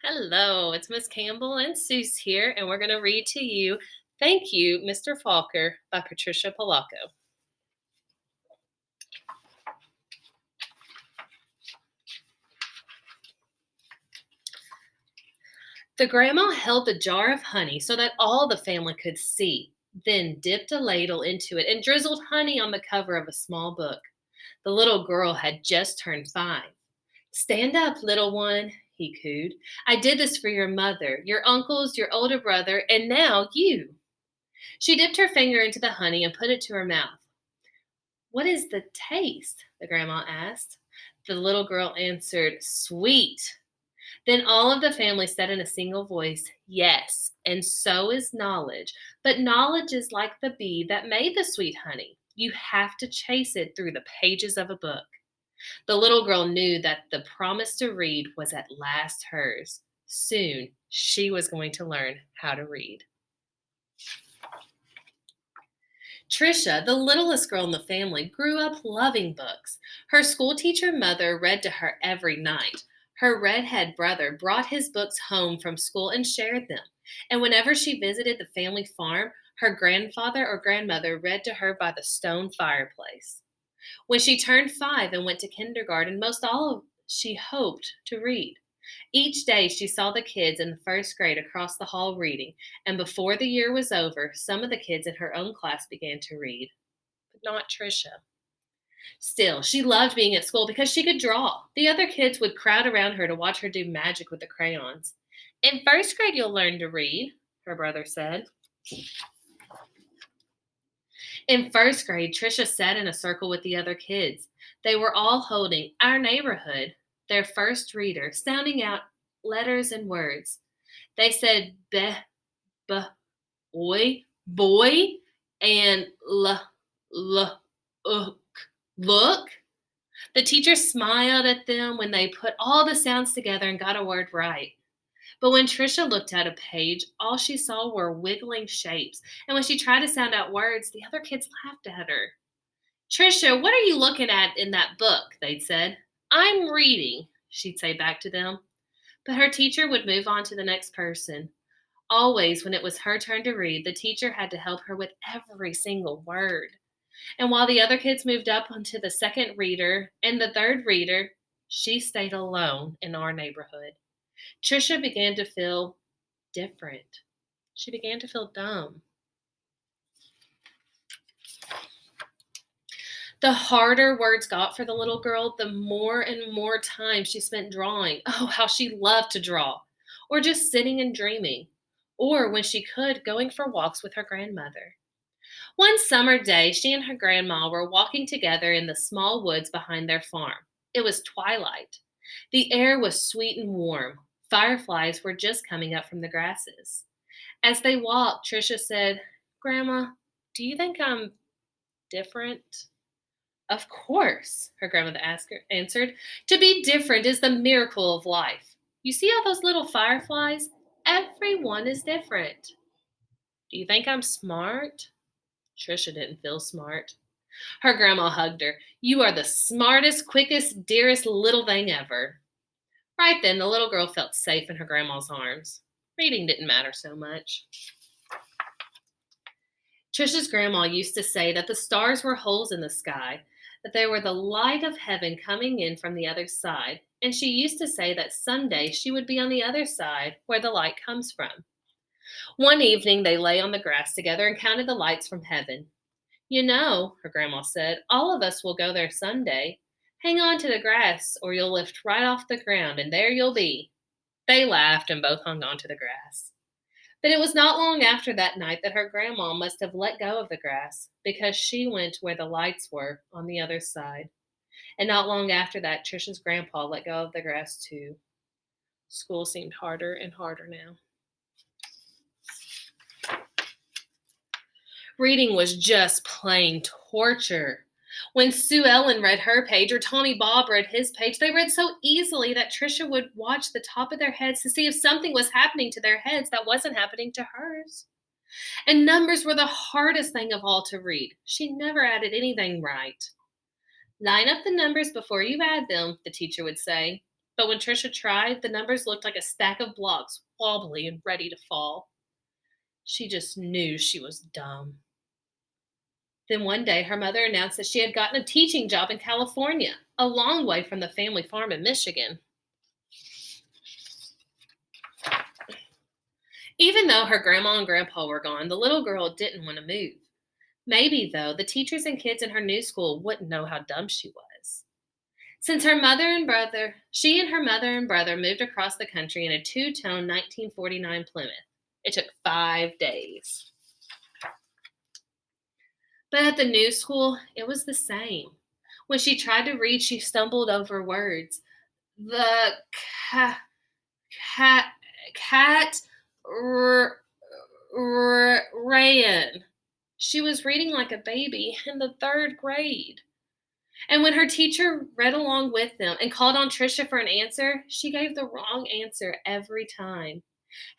Hello, it's Miss Campbell and Suze here, and we're going to read to you Thank You, Mr. Falker by Patricia Pollaco. The grandma held the jar of honey so that all the family could see, then dipped a ladle into it and drizzled honey on the cover of a small book. The little girl had just turned 5. Stand up, little one, he cooed. I did this for your mother, your uncles, your older brother, and now you. She dipped her finger into the honey and put it to her mouth. What is the taste? The grandma asked. The little girl answered, Sweet. Then all of the family said in a single voice, Yes, and so is knowledge. But knowledge is like the bee that made the sweet honey. You have to chase it through the pages of a book. The little girl knew that the promise to read was at last hers. Soon she was going to learn how to read. Tricia, the littlest girl in the family, grew up loving books. Her schoolteacher mother read to her every night. Her redhead brother brought his books home from school and shared them. And whenever she visited the family farm, her grandfather or grandmother read to her by the stone fireplace. When she turned 5 and went to kindergarten, most all of she hoped to read. Each day she saw the kids in the first grade across the hall reading, and before the year was over, some of the kids in her own class began to read, but not Tricia. Still, she loved being at school because she could draw. The other kids would crowd around her to watch her do magic with the crayons. In first grade, you'll learn to read, her brother said. In first grade, Tricia sat in a circle with the other kids. They were all holding Our Neighborhood, their first reader, sounding out letters and words. They said be, boy, boy, and look. The teacher smiled at them when they put all the sounds together and got a word right. But when Tricia looked at a page, all she saw were wiggling shapes. And when she tried to sound out words, the other kids laughed at her. Tricia, what are you looking at in that book? They'd said. I'm reading, she'd say back to them. But her teacher would move on to the next person. Always, when it was her turn to read, the teacher had to help her with every single word. And while the other kids moved up onto the second reader and the third reader, she stayed alone in Our Neighborhood. Tricia began to feel different. She began to feel dumb. The harder words got for the little girl, the more and more time she spent drawing. Oh, how she loved to draw. Or just sitting and dreaming. Or when she could, going for walks with her grandmother. One summer day, she and her grandma were walking together in the small woods behind their farm. It was twilight. The air was sweet and warm. Fireflies were just coming up from the grasses. As they walked, Tricia said, Grandma, do you think I'm different? Of course, her grandmother answered. To be different is the miracle of life. You see all those little fireflies? Everyone is different. Do you think I'm smart? Tricia didn't feel smart. Her grandma hugged her. You are the smartest, quickest, dearest little thing ever. Right then, the little girl felt safe in her grandma's arms. Reading didn't matter so much. Tricia's grandma used to say that the stars were holes in the sky, that they were the light of heaven coming in from the other side, and she used to say that someday she would be on the other side where the light comes from. One evening, they lay on the grass together and counted the lights from heaven. You know, her grandma said, all of us will go there someday. Hang on to the grass or you'll lift right off the ground and there you'll be. They laughed and both hung on to the grass. But it was not long after that night that her grandma must have let go of the grass because she went where the lights were on the other side. And not long after that, Tricia's grandpa let go of the grass too. School seemed harder and harder now. Reading was just plain torture. When Sue Ellen read her page or Tommy Bob read his page, they read so easily that Tricia would watch the top of their heads to see if something was happening to their heads that wasn't happening to hers. And numbers were the hardest thing of all to read. She never added anything right. Line up the numbers before you add them, the teacher would say. But when Trisha tried, the numbers looked like a stack of blocks, wobbly and ready to fall. She just knew she was dumb. Then one day, her mother announced that she had gotten a teaching job in California, a long way from the family farm in Michigan. Even though her grandma and grandpa were gone, the little girl didn't want to move. Maybe, though, the teachers and kids in her new school wouldn't know how dumb she was. Since she and her mother and brother moved across the country in a two-tone 1949 Plymouth. It took 5 days. But at the new school, it was the same. When she tried to read, she stumbled over words. The cat ran. She was reading like a baby in the 3rd grade. And when her teacher read along with them and called on Trisha for an answer, she gave the wrong answer every time.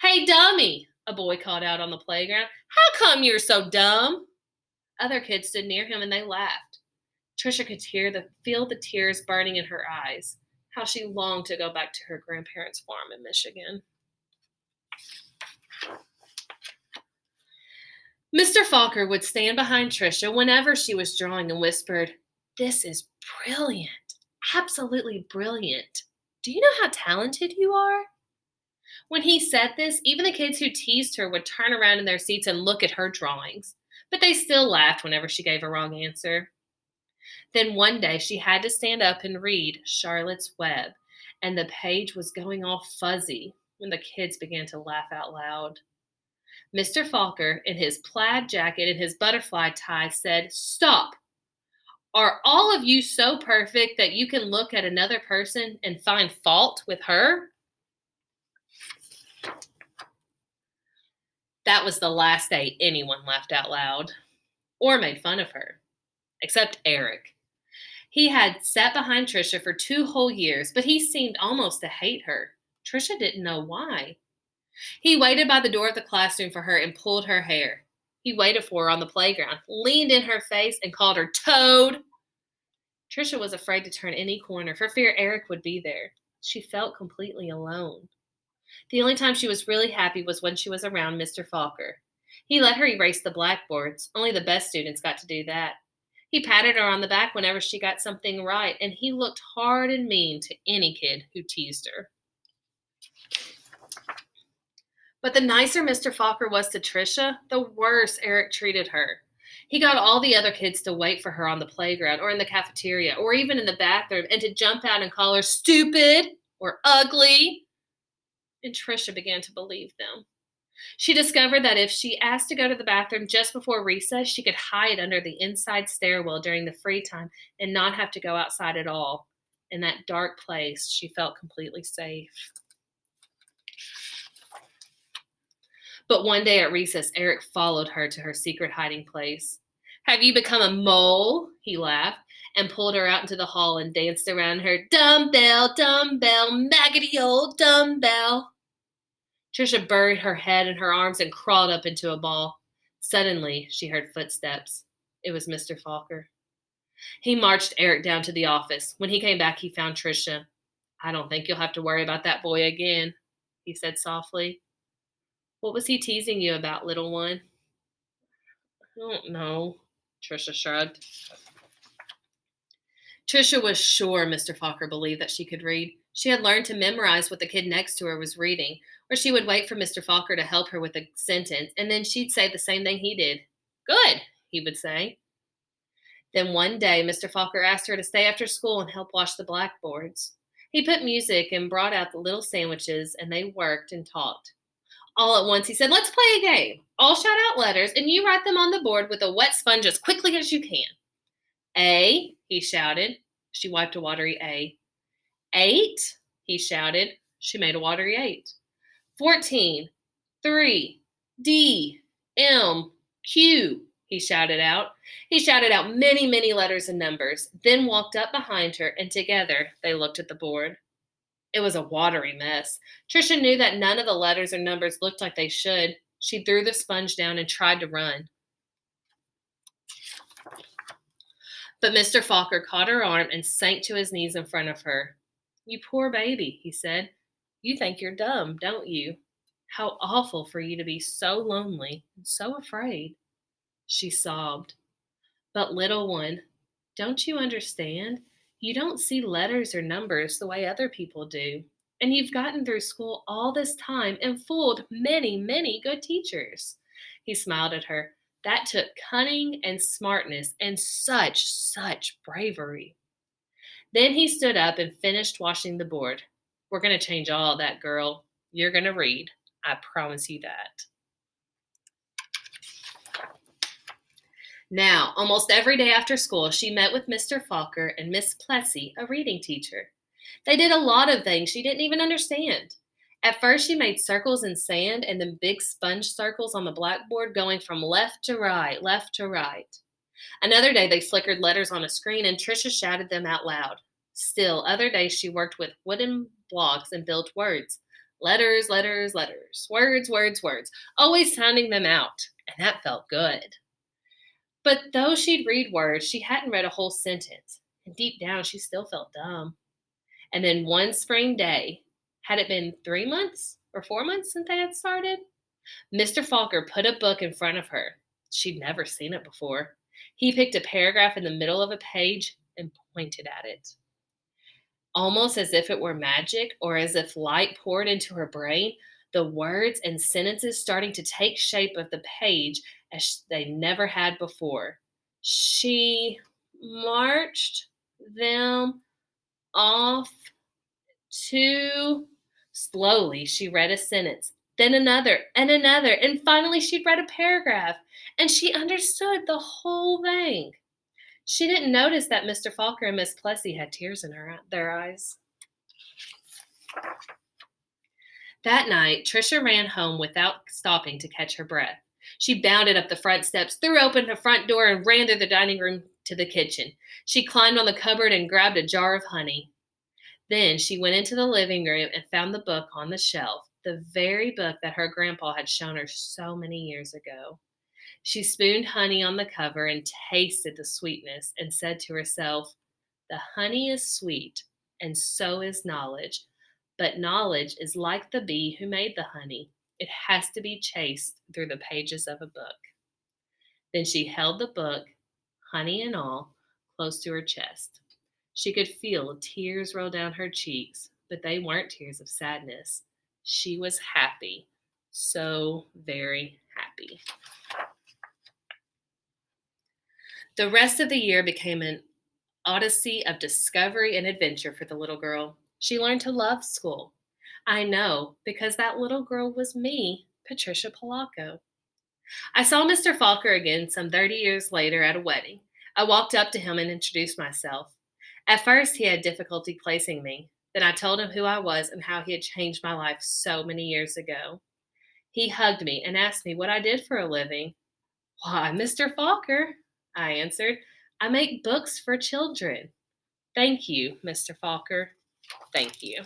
"Hey, dummy," a boy called out on the playground. "How come you're so dumb?" Other kids stood near him and they laughed. Trisha could feel the tears burning in her eyes. How she longed to go back to her grandparents' farm in Michigan. Mr. Falker would stand behind Trisha whenever she was drawing and whispered, "This is brilliant, absolutely brilliant. Do you know how talented you are?" When he said this, even the kids who teased her would turn around in their seats and look at her drawings, but they still laughed whenever she gave a wrong answer. Then one day she had to stand up and read Charlotte's Web, and the page was going all fuzzy when the kids began to laugh out loud. Mr. Falker, in his plaid jacket and his butterfly tie, said, "Stop! Are all of you so perfect that you can look at another person and find fault with her?" That was the last day anyone laughed out loud or made fun of her, except Eric. He had sat behind Trisha for 2 whole years, but he seemed almost to hate her. Trisha didn't know why. He waited by the door of the classroom for her and pulled her hair. He waited for her on the playground, leaned in her face, and called her Toad. Trisha was afraid to turn any corner for fear Eric would be there. She felt completely alone. The only time she was really happy was when she was around Mr. Falker. He let her erase the blackboards. Only the best students got to do that. He patted her on the back whenever she got something right, and he looked hard and mean to any kid who teased her. But the nicer Mr. Falker was to Trisha, the worse Eric treated her. He got all the other kids to wait for her on the playground or in the cafeteria or even in the bathroom and to jump out and call her stupid or ugly. And Trisha began to believe them. She discovered that if she asked to go to the bathroom just before recess, she could hide under the inside stairwell during the free time and not have to go outside at all. In that dark place, she felt completely safe. But one day at recess, Eric followed her to her secret hiding place. "Have you become a mole?" he laughed, and pulled her out into the hall and danced around her. "Dumbbell, dumbbell, maggoty old dumbbell." Trisha buried her head in her arms and crawled up into a ball. Suddenly, she heard footsteps. It was Mr. Falker. He marched Eric down to the office. When he came back, he found Trisha. "I don't think you'll have to worry about that boy again," he said softly. "What was he teasing you about, little one?" "I don't know," Trisha shrugged. Trisha was sure Mr. Falker believed that she could read. She had learned to memorize what the kid next to her was reading, or she would wait for Mr. Falker to help her with a sentence, and then she'd say the same thing he did. "Good," he would say. Then one day, Mr. Falker asked her to stay after school and help wash the blackboards. He put music and brought out the little sandwiches, and they worked and talked. All at once, he said, "Let's play a game. I'll shout out letters, and you write them on the board with a wet sponge as quickly as you can." "A," he shouted. She wiped a watery A. "8," he shouted. She made a watery 8. 14, 3, D, M, Q, he shouted out. He shouted out many, many letters and numbers, then walked up behind her, and together they looked at the board. It was a watery mess. Trisha knew that none of the letters or numbers looked like they should. She threw the sponge down and tried to run. But Mr. Falker caught her arm and sank to his knees in front of her. "You poor baby," he said. "You think you're dumb, don't you? How awful for you to be so lonely and so afraid." She sobbed. "But, little one, don't you understand? You don't see letters or numbers the way other people do. And you've gotten through school all this time and fooled many, many good teachers." He smiled at her. "That took cunning and smartness and such bravery." Then he stood up and finished washing the board. "We're going to change all that, girl. You're going to read. I promise you that." Now, almost every day after school, she met with Mr. Falker and Miss Plessy, a reading teacher. They did a lot of things she didn't even understand. At first, she made circles in sand and then big sponge circles on the blackboard going from left to right, left to right. Another day, they flickered letters on a screen and Tricia shouted them out loud. Still, other days, she worked with wooden blocks and built words. Letters, letters, letters. Words, words, words. Always sounding them out. And that felt good. But though she'd read words, she hadn't read a whole sentence. And deep down, she still felt dumb. And then one spring day, had it been 3 months or 4 months since they had started? Mr. Falker put a book in front of her. She'd never seen it before. He picked a paragraph in the middle of a page and pointed at it. Almost as if it were magic or as if light poured into her brain, the words and sentences starting to take shape of the page as they never had before. She marched them off to. Slowly, she read a sentence, then another, and finally she'd read a paragraph, and she understood the whole thing. She didn't notice that Mr. Falker and Miss Plessy had tears in their eyes. That night, Tricia ran home without stopping to catch her breath. She bounded up the front steps, threw open the front door, and ran through the dining room to the kitchen. She climbed on the cupboard and grabbed a jar of honey. Then she went into the living room and found the book on the shelf, the very book that her grandpa had shown her so many years ago. She spooned honey on the cover and tasted the sweetness and said to herself, "The honey is sweet, and so is knowledge. But knowledge is like the bee who made the honey. It has to be chased through the pages of a book." Then she held the book, honey and all, close to her chest. She could feel tears roll down her cheeks, but they weren't tears of sadness. She was happy, so very happy. The rest of the year became an odyssey of discovery and adventure for the little girl. She learned to love school. I know, because that little girl was me, Patricia Pollaco. I saw Mr. Falker again some 30 years later at a wedding. I walked up to him and introduced myself. At first, he had difficulty placing me. Then I told him who I was and how he had changed my life so many years ago. He hugged me and asked me what I did for a living. "Why, Mr. Falker," I answered, "I make books for children." "Thank you, Mr. Falker. Thank you."